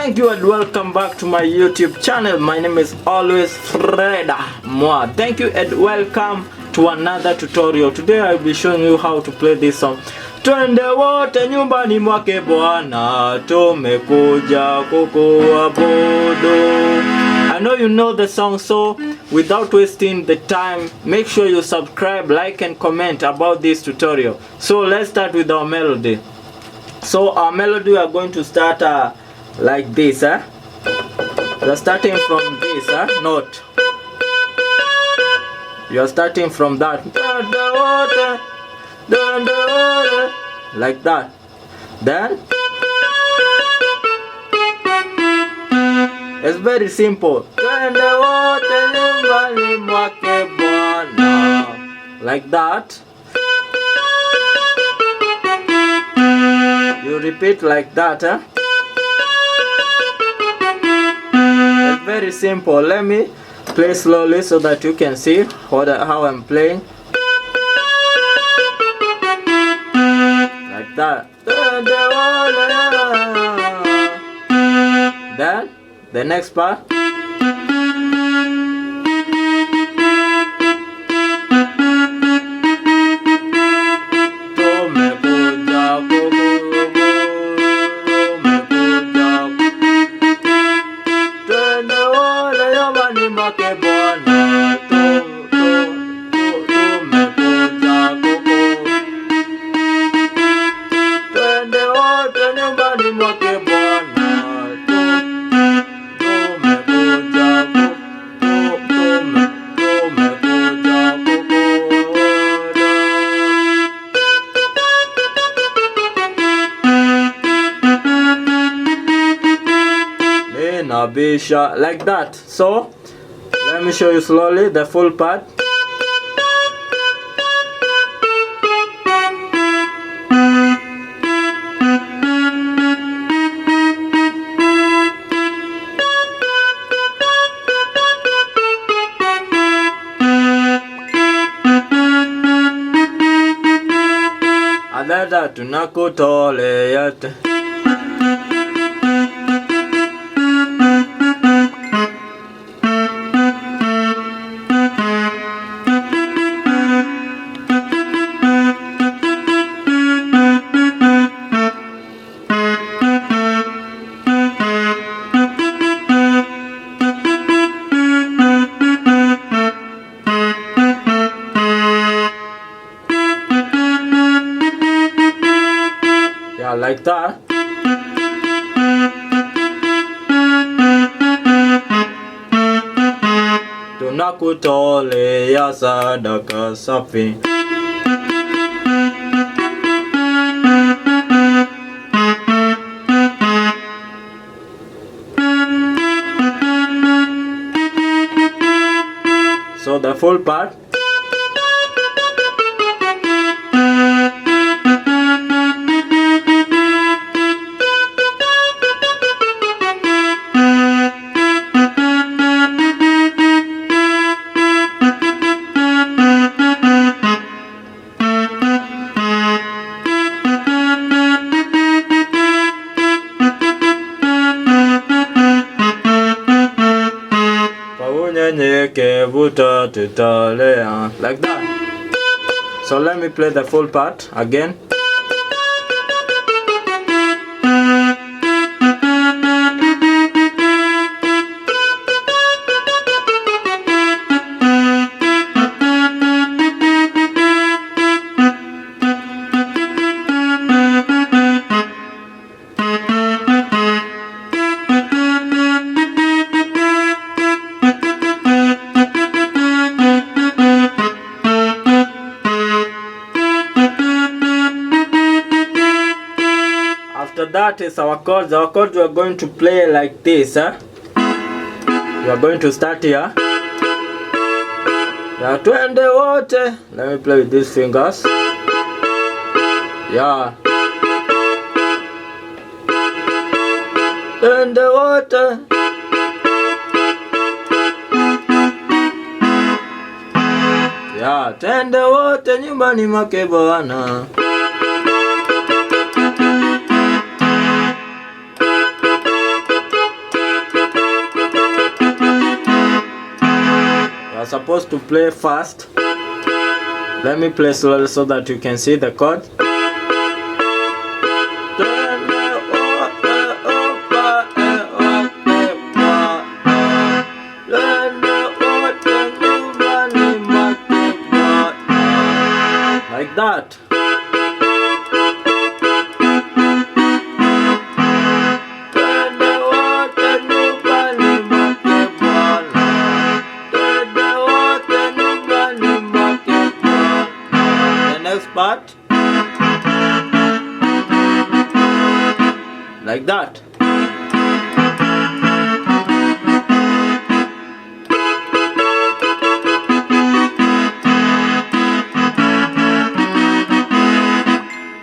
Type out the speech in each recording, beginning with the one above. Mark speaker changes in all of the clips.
Speaker 1: Thank you and welcome back to my YouTube channel. My name is always Freda Moa. Thank you and welcome to another tutorial. Today I'll be showing you how to play this song. Twende wote nyumbani mwake Bwana, tumekuja kukuabudu. I know you know the song, so without wasting the time, make sure you subscribe, like and comment about this tutorial. So let's start with our melody. So our melody, we are going to start like this. We are starting from this note. You are starting from that, like that. Then it's very simple, like that. You repeat like that. It's very simple. Let me play slowly so that you can see how I'm playing. Like that. Then the next part. Like that. So let me show you slowly the full part. Adada tunakutole yate. Like that. Tunakutole ya sadaka safi. So the full part. Like that. So let me play the full part again. That is our chords. Our chords we are going to play like this. We are going to start here. Yeah, twende wote. Let me play with these fingers. Yeah. Twende wote. Yeah, twende wote nyumbani mwake Bwana. supposed to play fast. Let me play slowly so that you can see the chord. Like that. Part like that.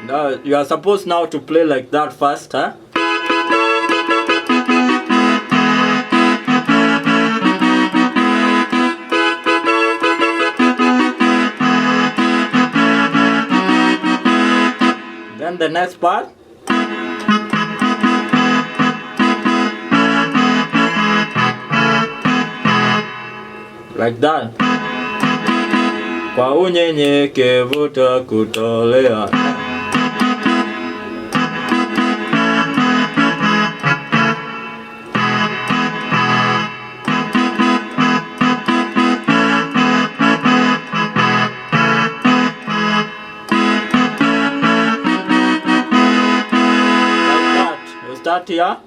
Speaker 1: Now you are supposed now to play like that first, huh? Then the next part. Like that. Kwa unyenyekevu takutolea. Start here.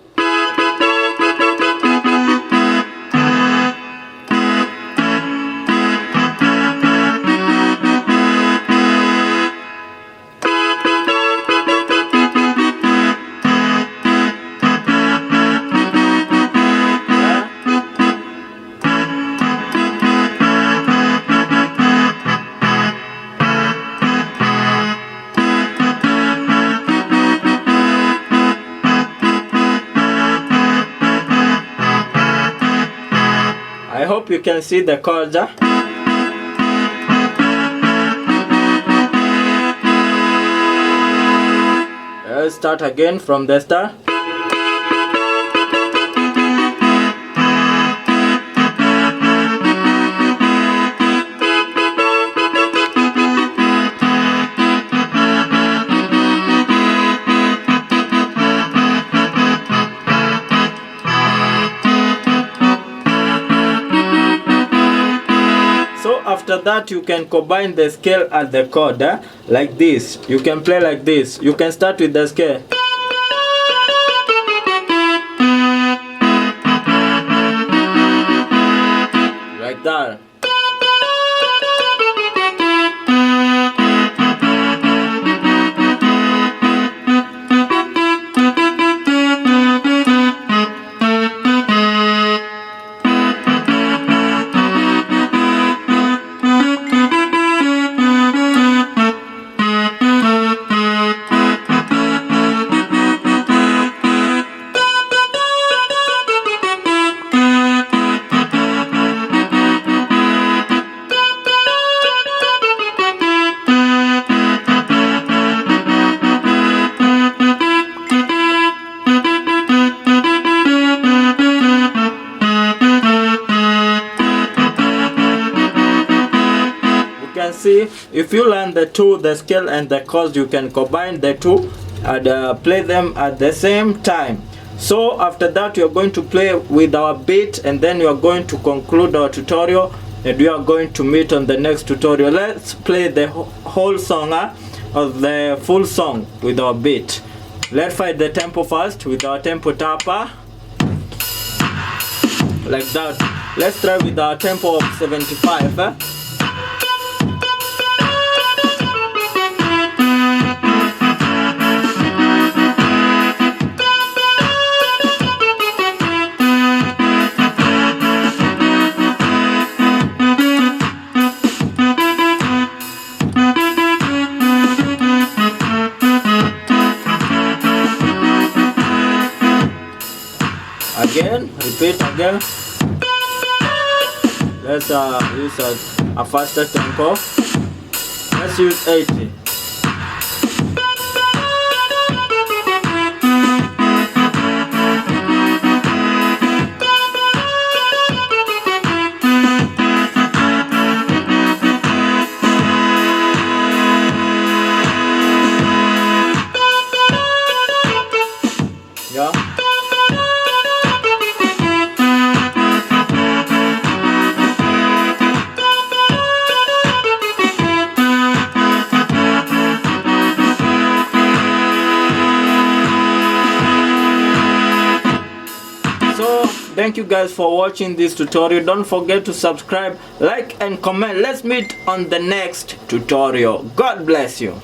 Speaker 1: I hope you can see the chords. Let's start again from the start. After that, you can combine the scale and the chord, like this. You can play like this. You can start with the scale. Like that. See, if you learn the two, the scale and the chords, you can combine the two and play them at the same time. So after that, you're going to play with our beat, and then you're going to conclude our tutorial, and we are going to meet on the next tutorial. Let's play the whole song, or the full song with our beat. Let's find the tempo first with our tempo tapper, like that. Let's try with our tempo of 75. Again, repeat again. Let's use a faster tempo. Let's use 80. thank you guys for watching this tutorial. Don't forget to subscribe, like and comment. Let's meet on the next tutorial. God bless you.